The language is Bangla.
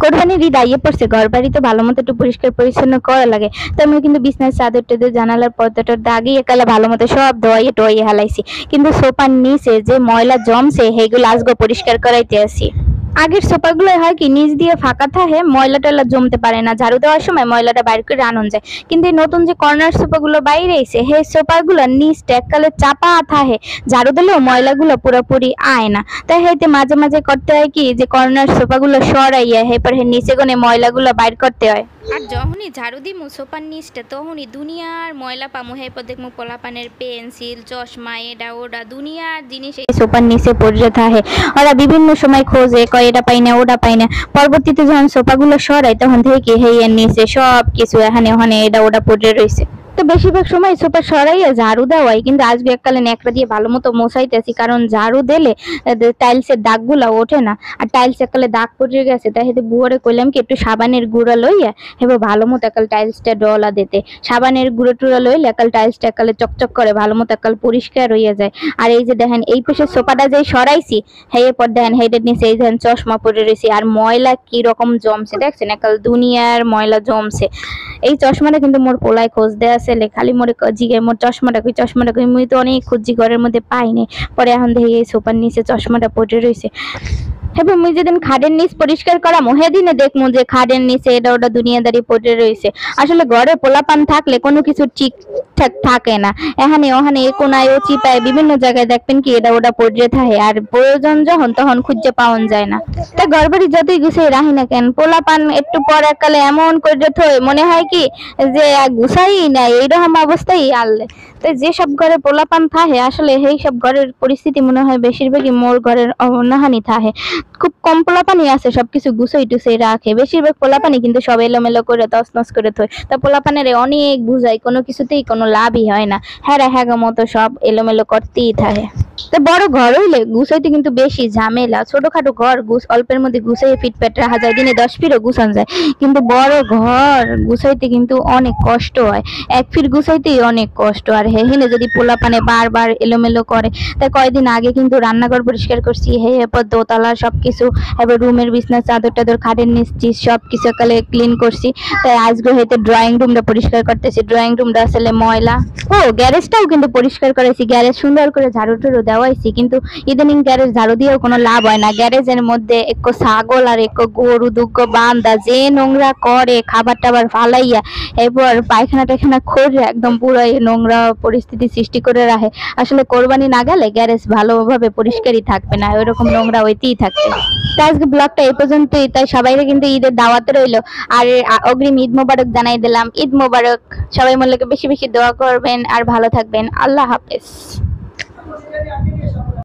কোরবানির ঈদ আইয়ে পড়ছে, ঘর বাড়ি তো ভালো মতো একটু পরিষ্কার পরিচ্ছন্ন করা লাগে। তো আমি কিন্তু বিছনার চাদর টাদর জানালার পর্দাটা দাগিয়ে একালে ভালো মতো সব ধোয়াইয়ে টোয়াইয়ে হালাইছি, কিন্তু সোফার নিচে যে ময়লা জমছে সেইগুলো আজকে পরিষ্কার করাইতে আসি। আগের সোফাগুলো হয় কি নিচ দিয়ে ফাঁকা থাকে, ময়লা টয়লা জমতে পারে না, ঝাড়ু দেওয়ার সময় ময়লাটা বাইর করে আনন যায়। কিন্তু এই নতুন যে কর্নার সোফাগুলো বাইরে এসে সেই সোফাগুলো নিচটা এককালে চাপা থাকে, ঝাড়ু দিলেও ময়লাগুলো পুরোপুরি আয় না। তাই হইতে মাঝে মাঝে করতে হয় কি যে কর্নার সোফাগুলো সরাইয়া এরপর নিচে গনে ময়লাগুলো বাইর করতে হয়। আর যখনই ঝাড়ু দিমু সোফার নিচটা তখনই দুনিয়ার ময়লা পামু, এরপর দেখমু পোলাপানের পেন্সিল চশমা এডা ওডা দুনিয়ার জিনিস এই সোফার নিচে পড়ে থাকে। ওরা বিভিন্ন সময় খোঁজে, কয় এটা পাই না ওটা পাই না। পরবর্তীতে যখন সোফাগুলো সরাই তখন দেখি হেইয়ের নিচে সব কিছু এখানে ওখানে এটা ওটা পড়ে রয়েছে। তো বেশিরভাগ সময় সোফা সরাইয়া ঝাড়ু দেওয়াই, কিন্তু আজকে এককালে ন্যাকড়া দিয়ে ভালো মতো মোছাইতেছি, কারণ ঝাড়ু দিলে টাইলসের দাগগুলা ওঠে না। আর টাইলস এককালে দাগ পড়ে গেছে, তাই হেতে বুয়ারে কইলাম কি একটু সাবানের গুঁড়া লইয়া হেবে ভালো মতো একাল টাইলসটা ডলা দিতে। সাবানের গুঁড়ো টুড়া লইলে একাল টাইলসটা একালে চকচক করে ভালো মতো একাল পরিষ্কার হইয়া যায়। আর এই যে দেখেন এই পাশে সোফাটা যে সরাইছি হেয়ে পর দেখেন হেডের নিচে এই দেখেন চশমা পরে রয়েছে, আর ময়লা কি রকম জমছে দেখছেন, একাল দুনিয়ার ময়লা জমছে। এই চশমাটা কিন্তু মোর পোলায় খোঁজ দেয়া ছেলে, খালি মোরে জিগে মোর চশমাটা কই, মুই তো অনেক খুঁজি ঘরের মধ্যে পাইনি। পরে এখন দেখি এই সোফার নিচে চশমাটা পড়ে রয়েছে। হ্যাঁ, মুই যেদিন খাটের নিচ পরিষ্কার করামো সেদিনে দেখমু যে খাটের নিচে এটা ওটা দুনিয়াদারি পড়ে রয়েছে। আসলে ঘরে পোলাপান থাকলে কোনো কিছু ঠিকঠাক থাকে না, এখানে ওখানে এ কোনায় ও চিপায় বিভিন্ন জায়গায় দেখবেন কি এটা ওটা পড়ে থাকে, আর প্রয়োজন যখন তখন খুঁজে পাওয়া যায় না। তা ঘর বাড়ি যতই গুছিয়ে রাখি না কেন, পোলাপান একটু পর এককালে এমন করে থয় মনে হয় কি যে গুছাই না, এইরকম অবস্থায় আনলে। তো যেসব ঘরে পোলাপান থাকে আসলে সেই সব ঘরের পরিস্থিতি মনে হয় বেশিরভাগই মোর ঘরের অনাহানি থাকে। খুব কম পোলাপানি আছে সবকিছু গুছাই টুছাই রাখে, বেশিরভাগ পোলাপানি কিন্তু সব এলোমেলো করে তছনছ করে থয়। তা পোলাপানের অনেক বুঝাই, কোনো কিছুতেই কোনো লাভই হয় না, হ্যাঁ মতো সব এলোমেলো করতেই থাকে। তো বড় ঘর হইলে গুছাইতে কিন্তু বেশি ঝামেলা, ছোটখাটো ঘর অল্পের মধ্যে গুছাইয়ে ফিটফাট রাখা যায়, দিনে 10 ফিরও গুছান যায়। কিন্তু বড় ঘর গুছাইতে কিন্তু অনেক কষ্ট হয়, এক ফির গুছাইতেই অনেক কষ্ট। আর হেনে যদি পোলাপানে বারবার এলোমেলো করে। তাই কয়েকদিন আগে কিন্তু রান্নাঘর পরিষ্কার করছি, এরপর দোতলা সবকিছু, এবার রুমের বিছনা চাদর টাদর খাটের নিচ্ছি সবকিছু একালে ক্লিন করছি। তাই আজকে হয়তো ড্রয়িং রুমটা পরিষ্কার করতেছি, ড্রয়িং রুমটা আসলে ময়লা। ও গ্যারেজটাও কিন্তু পরিষ্কার করেছি, গ্যারেজ সুন্দর করে ঝাড়ু টাড়ু দেওয়াইছি, কিন্তু ইদানিং গ্যারেজ ঝাড়ু দিয়েও কোনো লাভ হয় না। গ্যারেজের মধ্যে একটু ছাগল আর একটু গরু দুগ্গ বান্ধা যে নোংরা করে খাবার টাবার ফালাইয়া এরপর পায়খানা টায়খানা করে একদম পুরো নোংরা পরিস্থিতি সৃষ্টি করে রাখে। আসলে কোরবানি না গেলে গ্যারেজ ভালোভাবে পরিষ্কারই থাকবে না, ওইরকম নোংরা হইতেই থাকবে। তো আজকে ব্লগটা এই পর্যন্তই, তাই সবাইকে কিন্তু ঈদের দাওয়াতে রইলো। আর অগ্রিম ঈদ মোবারক জানাই দিলাম, ঈদ মোবারক। সবাই মূল্যকে বেশি বেশি দোয়া করবেন আর ভালো থাকবেন। আল্লাহ হাফেজ।